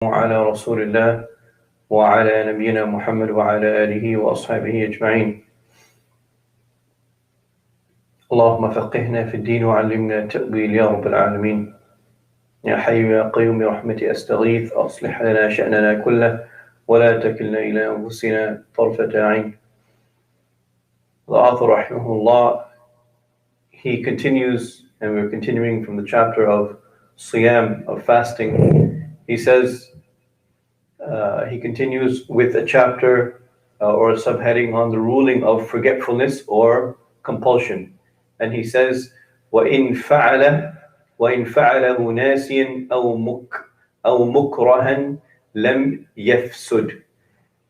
على رسول الله وعلى نبينا محمد وعلى آله وأصحابه أجمعين. اللهم فقهنا في الدين وعلمنا التأويل يا رب العالمين. يا حي يا قيوم برحمتك أستغيث أصلح لنا شأننا كله ولا تكلنا إلى أنفسنا طرفة عين. The author rahimahullah, he continues, and we're continuing from the chapter of Siyam, of fasting. He says, he continues with a chapter or a subheading on the ruling of forgetfulness or compulsion. And he says, وَإِن فَعَلَهُ نَاسِيًا أَوْ مُكْرَهًا لَمْ يَفْسُدْ.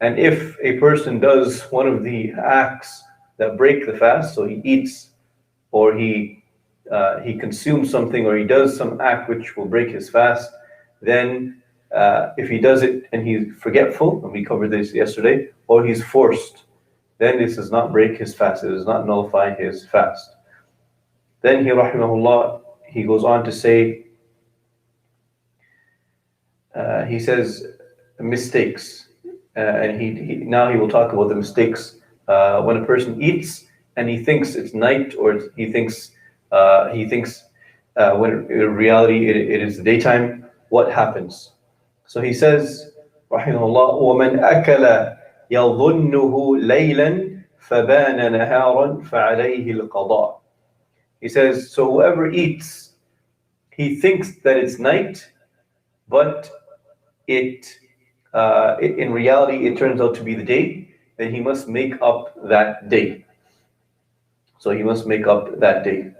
And if a person does one of the acts that break the fast, so he eats or he consumes something or he does some act which will break his fast, then if he does it and he's forgetful, and we covered this yesterday, or he's forced, then this does not break his fast, it does not nullify his fast. Then he, rahimahullah, he goes on to say, he says mistakes, and now he will talk about the mistakes when a person eats and he thinks it's night, or he thinks when in reality it is the daytime. What happens? So he says, rahimahullah, وَمَنْ أَكَلَ يَظُنُّهُ لَيْلًا فَبَانَ نَهَارًا فَعَلَيْهِ الْقَضَاء. He says, so whoever eats, he thinks that it's night, but in reality it turns out to be the day, then he must make up that day. So he must make up that day.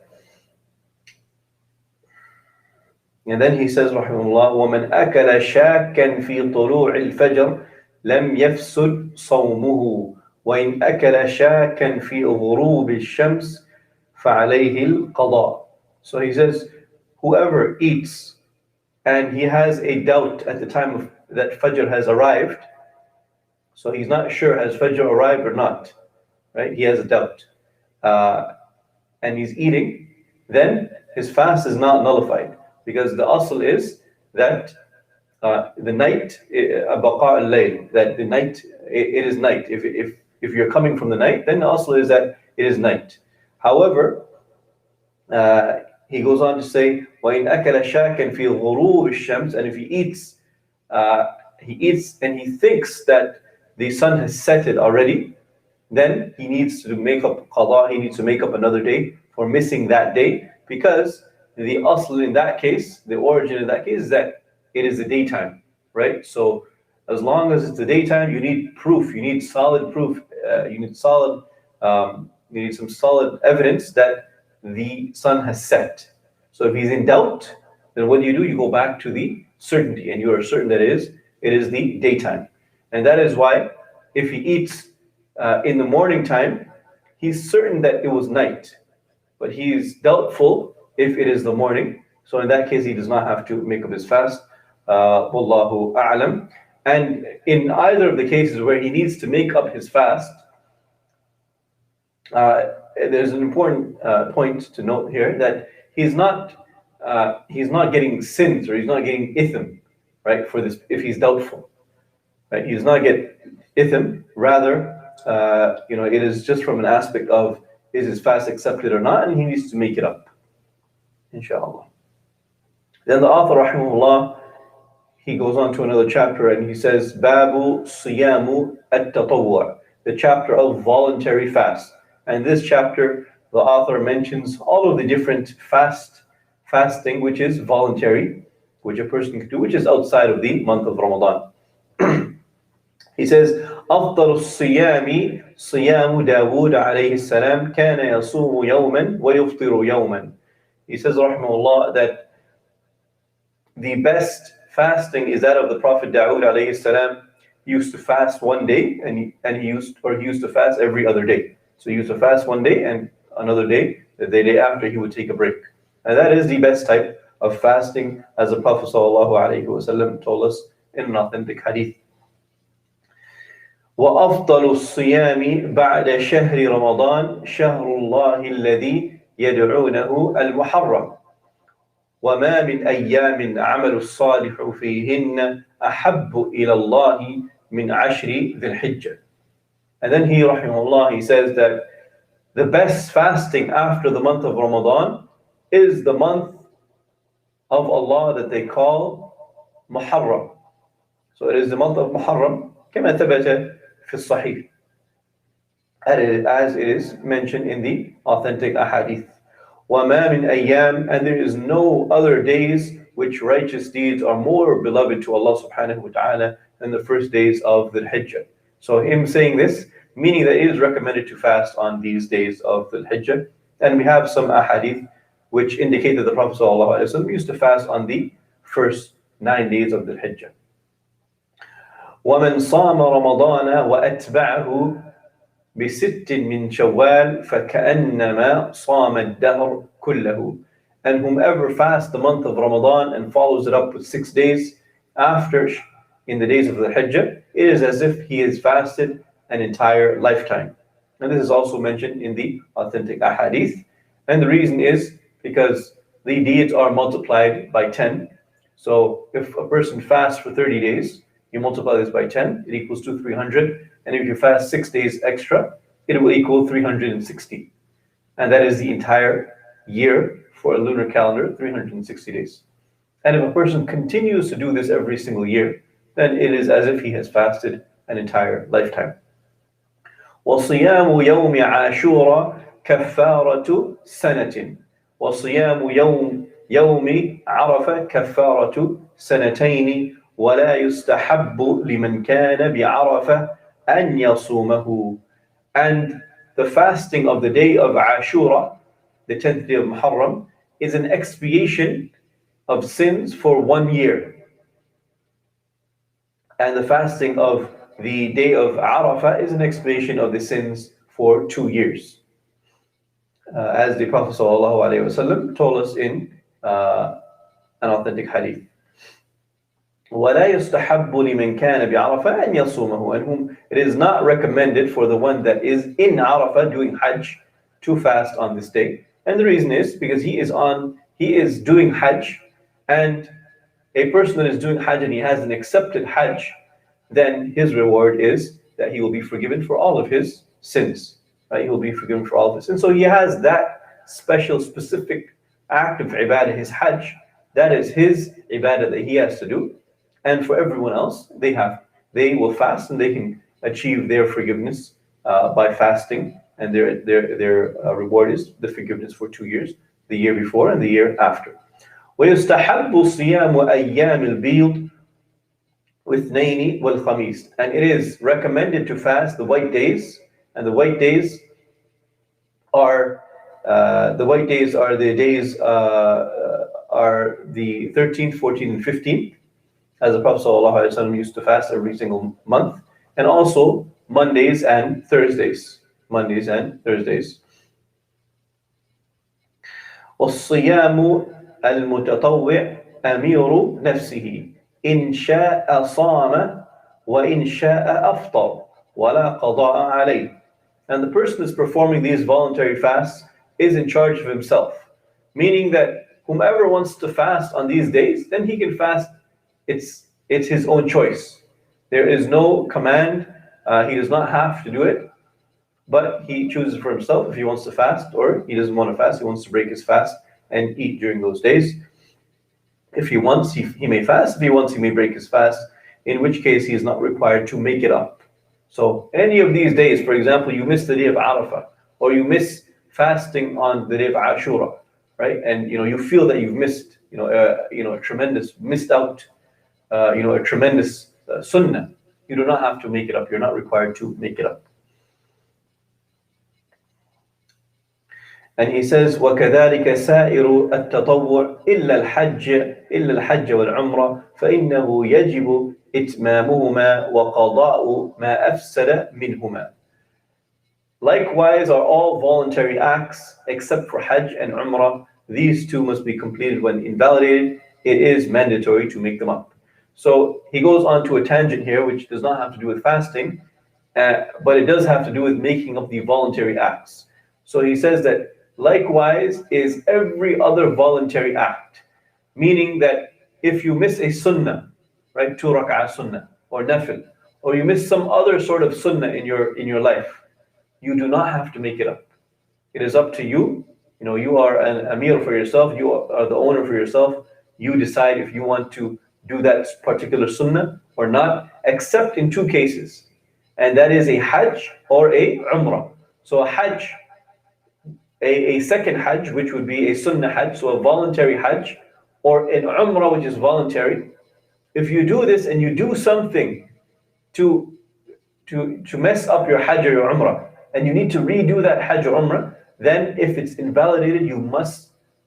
And then he says, rahimahullah, وَمَنْ أَكَلَ شَاكًّا فِي طُلُوعِ الْفَجْرِ لَمْ يَفْسُدْ صَوْمُهُ وَإِنْ أَكَلَ شَاكًّا فِي غُرُوبِ الشَّمْسِ فَعَلَيْهِ الْقَضَاء. So he says, whoever eats and he has a doubt at the time of that Fajr has arrived, so he's not sure has Fajr arrived or not, right? He has a doubt, and he's eating, then his fast is not nullified. Because the asl is that the night, baqa al-layl, that the night, it is night. If you're coming from the night, then the asl is that it is night. However, he goes on to say, وَإِنْ أَكَلَ شَاكًا فِي غُرُوبِ الشَّمْسِ. And if he eats and he thinks that the sun has set it already, then he needs to make up qada, he needs to make up another day for missing that day, because the asl in that case, the origin in that case, is that it is the daytime, right? So as long as it's the daytime, you need proof, you need solid proof, you need some solid evidence that the sun has set. So if he's in doubt, then what do? You go back to the certainty, and you are certain that it is the daytime. And that is why if he eats in the morning time, he's certain that it was night, but he is doubtful if it is the morning. So in that case, he does not have to make up his fast. Wallahu a'lam. And in either of the cases where he needs to make up his fast, there's an important point to note here, that he's not getting sins, or he's not getting ithm, right? For this, if he's doubtful, right? He does not get ithm. Rather, it is just from an aspect of, is his fast accepted or not, and he needs to make it up, inshallah. Then the author, rahimahullah, he goes on to another chapter and he says, Babu Siyamu at-Tatawwu', the chapter of voluntary fast. And this chapter, the author mentions all of the different fasting which is voluntary, which a person can do, which is outside of the month of Ramadan. He says, أفضل الصيام صيام داود عليه السلام كان يصوم يوما ويفطر يوما. He says, rahimahullah, that the best fasting is that of the Prophet Dawood alayhi salam. He used to fast one day, and he used to fast every other day. So he used to fast one day, and another day, the day after, he would take a break. And that is the best type of fasting, as the Prophet sallallahu alayhi wasallam told us in an authentic hadith. وأفضل الصيام بعد شهر رمضان شهر الله الذي يدعونه المحرم وما من أيام عمل الصالح فيهن أحب إلى الله من عشر ذي الحجة. And then he, rahimahullah, he says that the best fasting after the month of Ramadan is the month of Allah that they call Muharram. So it is the month of Muharram, كما ثبت في الصحيح, as it is mentioned in the authentic ahadith. وَمَا مِنْ أَيَّامٍ, and there is no other days which righteous deeds are more beloved to Allah subhanahu wa ta'ala than the first days of the Hijjah. So him saying this, meaning that it is recommended to fast on these days of the Hijjah. And we have some ahadith which indicate that the Prophet ﷺ used to fast on the first 9 days of the Hijjah. وَمَنْ صَامَ رَمَضَانَ وَأَتْبَعَهُ بِسِتٍ مِّن شَوَّالٍ فَكَأَنَّمَا صَامَ الدَّهْرَ كُلَّهُ. And whomever fasts the month of Ramadan and follows it up with 6 days after in the days of the Hijjah, it is as if he has fasted an entire lifetime. And this is also mentioned in the authentic ahadith. And the reason is because the deeds are multiplied by 10. So if a person fasts for 30 days, you multiply this by 10, it equals to 300. And if you fast 6 days extra, it will equal 360. And that is the entire year for a lunar calendar, 360 days. And if a person continues to do this every single year, then it is as if he has fasted an entire lifetime. وَصِيَامُ يَوْمِ عَاشُورَ كَفَّارَةُ سَنَةٍ وَصِيَامُ يَوْمِ عَرَفَ كَفَّارَةُ سَنَتَيْنِ وَلَا يُسْتَحَبُّ لِمَنْ كَانَ بِعَرَفَ أَنْ يَصُومَهُ. And the fasting of the day of Ashura, the 10th day of Muharram, is an expiation of sins for 1 year. And the fasting of the day of Arafah is an expiation of the sins for 2 years. As the Prophet ﷺ told us in an authentic hadith. وَلَا يُسْتَحَبُّ لِمَنْ كَانَ بِعَرَفَةٍ أَنْ يَصُومَهُ. And whom it is not recommended for the one that is in Arafah doing Hajj to fast on this day. And the reason is because he is doing Hajj, and a person that is doing Hajj and he has an accepted Hajj, then his reward is that he will be forgiven for all of his sins. Right? He will be forgiven for all of his sins. So he has that special, specific act of ibadah, his Hajj. That is his ibadah that he has to do. And for everyone else, they will fast and they can achieve their forgiveness by fasting. And their reward is the forgiveness for 2 years, the year before and the year after. وَيُسْتَحَبُّ صِيَامُ أَيَّامِ الْبِيضِ وَاثْنَيْنِ وَالْخَمِيسِ. And it is recommended to fast the white days, and the white days are the days are the 13th, 14th, and 15th, as the Prophet ﷺ used to fast every single month, and also Mondays and Thursdays. وَالصِّيَامُ الْمُتَطَوِّعُ أَمِيرُ نَفْسِهِ إِنْ شَاءَ صَامَ وَإِنْ شَاءَ أَفْطَرَ وَلَا قَضَاءَ عَلَيْهِ. And the person that's performing these voluntary fasts is in charge of himself, meaning that whomever wants to fast on these days, then he can fast. It's his own choice. There is no command. He does not have to do it, but he chooses for himself if he wants to fast, or he doesn't want to fast, he wants to break his fast and eat during those days. If he wants, he may fast. If he wants, he may break his fast, in which case he is not required to make it up. So any of these days, for example, you miss the day of Arafah, or you miss fasting on the day of Ashura, right? And you feel that you've missed, a tremendous missed out, a tremendous sunnah. You do not have to make it up. You're not required to make it up. And he says, وَكَذَلِكَ سَائِرُ التَّطَوُّعِ إِلَّا الْحَجَّ وَالْعُمْرَةِ فَإِنَّهُ يَجِبُ إِتْمَامُهُمَا وَقَضَاءُ مَا أَفْسَدَ مِنْهُمَا. Likewise are all voluntary acts except for Hajj and Umrah. These two must be completed when invalidated. It is mandatory to make them up. So he goes on to a tangent here, which does not have to do with fasting, but it does have to do with making up the voluntary acts. So he says that likewise is every other voluntary act, meaning that if you miss a sunnah, right? 2 rak'ah sunnah or nafil, or you miss some other sort of sunnah in your life, you do not have to make it up. It is up to you. You know, you are an amir for yourself. You are the owner for yourself. You decide if you want to do that particular sunnah or not, except in two cases, and that is a hajj or a umrah. So a hajj, a second hajj, which would be a sunnah hajj, so a voluntary hajj, or an umrah, which is voluntary. If you do this and you do something to to mess up your hajj or your umrah, and you need to redo that hajj or umrah, then if it's invalidated,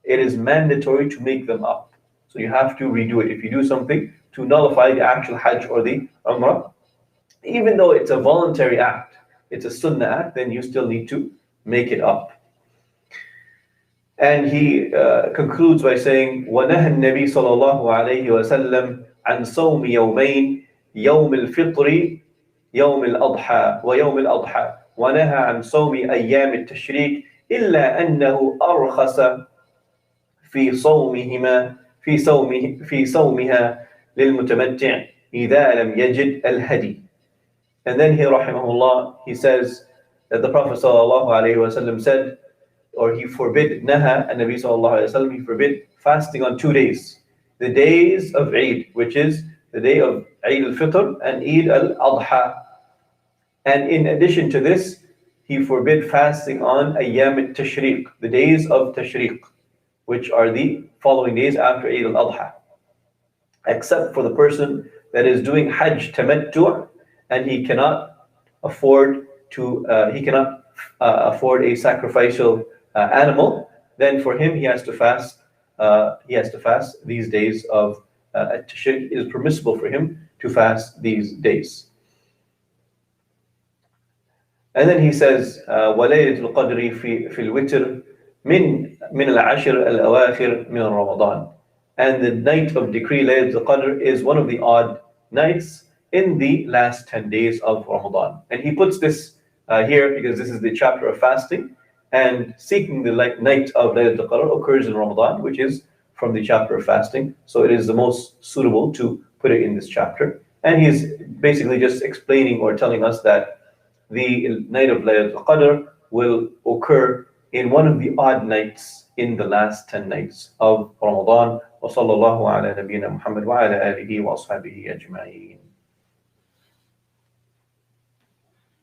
it is mandatory to make them up. So you have to redo it. If you do something to nullify the actual hajj or the umrah, even though it's a voluntary act, it's a sunnah act, then you still need to make it up. And he concludes by saying, وَنَهَى النَّبِي صلى الله عليه وسلم عن صوم يومين يوم الفطر يوم الأضحى ويوم الأضحى ونهى عن صوم أيام التشريك إلا أنه أرخص في صومهما في صومها للمتمتع إذا لم يجد الهدي. And then he rahimahullah, he says that the Prophet sallallahu alaihi wasallam said, or he forbid, naha, and Nabi sallallahu alaihi wasallam, he forbid fasting on 2 days, the days of Eid, which is the day of Eid al-Fitr and Eid al-Adha. And in addition to this, he forbid fasting on Ayyam al-Tashriq, the days of Tashriq, which are the following days after Eid al-Adha, except for the person that is doing Hajj Tamattu' and he cannot afford afford a sacrificial animal. Then for him, he has to fast. These days of Tashriq. It is permissible for him to fast these days. And then he says, وَلَيْلَةُ الْقَدْرِ فِي الْوِتْرِ مِنَ الْعَشْرِ الْأَوَاخِرِ مِنَ رَمَضَانِ. And the night of decree, Laylatul Qadr, is one of the odd nights in the last 10 days of Ramadan. And he puts this here because this is the chapter of fasting, and seeking the night of Laylatul Qadr occurs in Ramadan, which is from the chapter of fasting. So it is the most suitable to put it in this chapter. And he's basically just explaining or telling us that the night of Laylatul Qadr will occur in one of the odd nights in the last 10 nights of Ramadan. وصلى الله على نبينا محمد وعلى آله وأصحابه أجمعين.